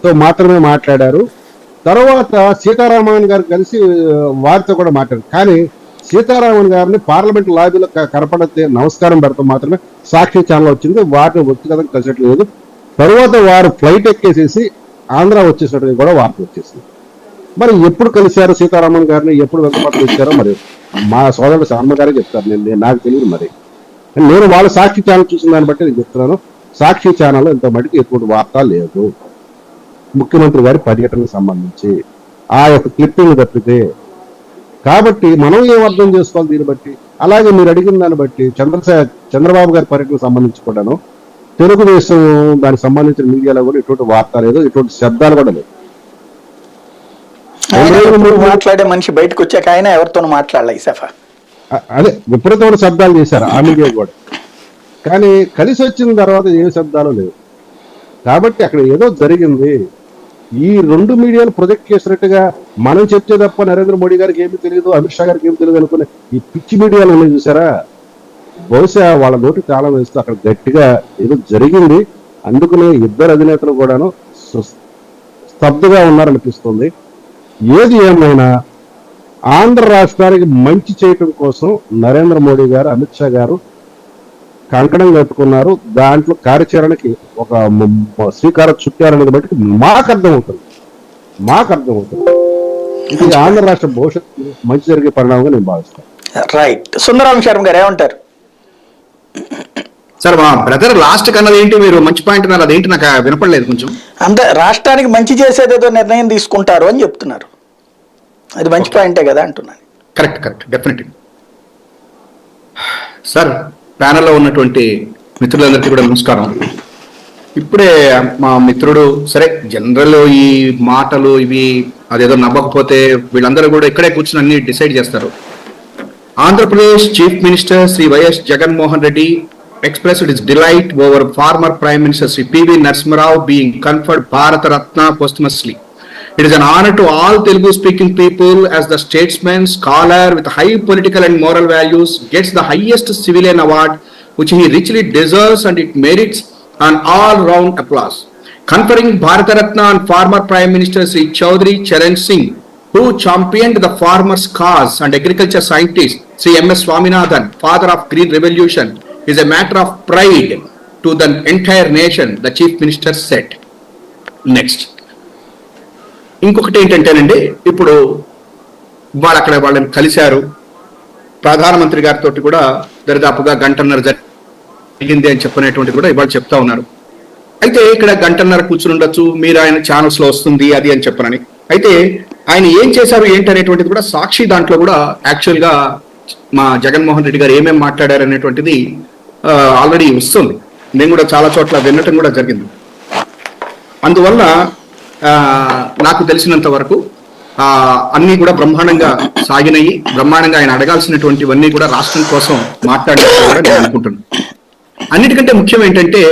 తో మాత్రమే మాట్లాడారు. తర్వాత సీతారామన్ గారు కలిసి వారితో కూడా మాట్లాడారు. కానీ సీతారామన్ గారిని పార్లమెంట్ లాబీలో కనపడితే నమస్కారం పెడతాం మాత్రమే సాక్షి ఛానల్ వచ్చింది. వారిని వ్యక్తిగతంగా కలిసట్లేదు. తర్వాత వారు ఫ్లైట్ ఎక్కేసేసి ఆంధ్ర వచ్చేసినట్టు కూడా వార్త వచ్చేసింది. మరి ఎప్పుడు కలిశారు సీతారామన్ గారిని, ఎప్పుడు వెంకపత్రం ఇచ్చారో మరి మా సోదరుడు శర్మ గారే చెప్తారు. నాకు తెలియదు. మరి నేను వాళ్ళ సాక్షి ఛానల్ చూసిన దాన్ని బట్టి నేను చెప్తున్నాను. సాక్షి ఛానల్ ఇంత మటుకు ఎటువంటి వార్త లేదు ముఖ్యమంత్రి గారి పర్యటనకు సంబంధించి ఆ యొక్క క్లిప్పింగ్ తప్పితే. కాబట్టి మనం ఏం అర్థం చేసుకోవాలి దీన్ని బట్టి? అలాగే మీరు అడిగిన దాన్ని బట్టి చంద్రబాబు గారి పర్యటనకు సంబంధించి కూడాను తెలుగుదేశం దానికి సంబంధించిన మీడియాలో కూడా ఇటువంటి వార్త లేదు, ఇటువంటి శబ్దాలు కూడా లేదు. మాట్లాడే మనిషి బయటకు వచ్చాక ఆయన ఎవరితోనూ మాట్లాడలే. అదే విపరీతమైన శబ్దాలు చేశారు ఆ మీడియా కూడా. కానీ కలిసి వచ్చిన తర్వాత ఏ శబ్దాలు లేవు. కాబట్టి అక్కడ ఏదో జరిగింది. ఈ రెండు మీడియాలు ప్రొజెక్ట్ చేసినట్టుగా మనం చెప్తే తప్ప నరేంద్ర మోడీ గారికి ఏమి తెలియదు, అమిత్ షా గారికి ఏమి తెలియదు అనుకునే ఈ పిచ్చి మీడియాలు ఉన్నాయి చూసారా, బహుశా వాళ్ళ నోటి తాళం వేస్తూ అక్కడ గట్టిగా ఏదో జరిగింది. అందుకనే ఇద్దరు అధినేతలు కూడాను స్తబ్దుగా ఉన్నారనిపిస్తుంది. ఏది ఏమైనా ఆంధ్ర రాష్ట్రానికి మంచి చేయటం కోసం నరేంద్ర మోడీ గారు, అమిత్ షా గారు కంకణం కట్టుకున్నారు. దాంట్లో కార్యాచరణకి ఒక శ్రీకారం చుట్టారనేది బట్టి మాకు అర్థమవుతుంది. ఇది ఆంధ్ర రాష్ట్ర భవిష్యత్తు మంచి జరిగే పరిణామంగా నేను భావిస్తాను. రైట్. సుందరరామ శర్మ గారు ఏమంటారు? సార్ మా బ్రదర్ లాస్ట్ కన్నది ఏంటి, మీరు మంచి పాయింట్ అన్నారు, అదేంటి నాకు వినపడలేదు కొంచెం. అంతే, రాష్ట్రానికి మంచి చేసేదేదో నిర్ణయం తీసుకుంటారు అని చెప్తున్నారు. అది మంచి పాయింటే కదా అంటున్నాను. Correct definitely. సార్ ప్యానల్లో ఉన్నటువంటి మిత్రులందరికీ కూడా నమస్కారం. ఇప్పుడే మా మిత్రుడు సరే జనరల్ ఈ మాటలు ఇవి అదేదో నవ్వకపోతే వీళ్ళందరూ కూడా ఇక్కడే కూర్చుని అన్ని డిసైడ్ చేస్తారు. Andhra Pradesh chief minister Shri YS Jaganmohan Reddy expressed his delight over former Prime Minister Sri P.V. Narasimha Rao being conferred Bharata Ratna posthumously. It is an honor to all Telugu-speaking people as the statesman, scholar with high political and moral values gets the highest civilian award which he richly deserves, and it merits an all-round applause. Conferring Bharata Ratna on former Prime Minister Sri Chaudhry Charan Singh, who championed the farmers' cause, and agriculture scientist Sri M.S. Swaminathan, father of Green Revolution, is a matter of pride to the entire nation, the Chief Minister said. Next. ఇంకొకటి ఏంటంటేనండి, ఇప్పుడు వాళ్ళని కలిశారు. ప్రధానమంత్రి గారితో కూడా దరిదాపుగా గంటన్నర జరిగింది అని చెప్పనేటువంటి కూడా ఇవాళ చెప్తా ఉన్నారు. అయితే ఇక్కడ గంటన్నర కూర్చుని ఉండొచ్చు, మీరు ఆయన ఛానల్స్ లో వస్తుంది అది అని చెప్పనని. అయితే ఆయన ఏం చేశారు ఏంటి అనేటువంటిది కూడా సాక్షి దాంట్లో కూడా యాక్చువల్ గా మా జగన్మోహన్ రెడ్డి గారు ఏమేమి మాట్లాడారు అనేటువంటిది ఆల్రెడీ వస్తుంది. నేను కూడా చాలా చోట్ల వినటం కూడా జరిగింది. అందువల్ల నాకు తెలిసినంత వరకు అన్ని కూడా బ్రహ్మాండంగా సాగినాయి. బ్రహ్మాండంగా ఆయన అడగాల్సినటువంటివన్నీ కూడా రాష్ట్రం కోసం మాట్లాడినట్టు కూడా నేను అనుకుంటున్నాను. అన్నిటికంటే ముఖ్యం ఏంటంటే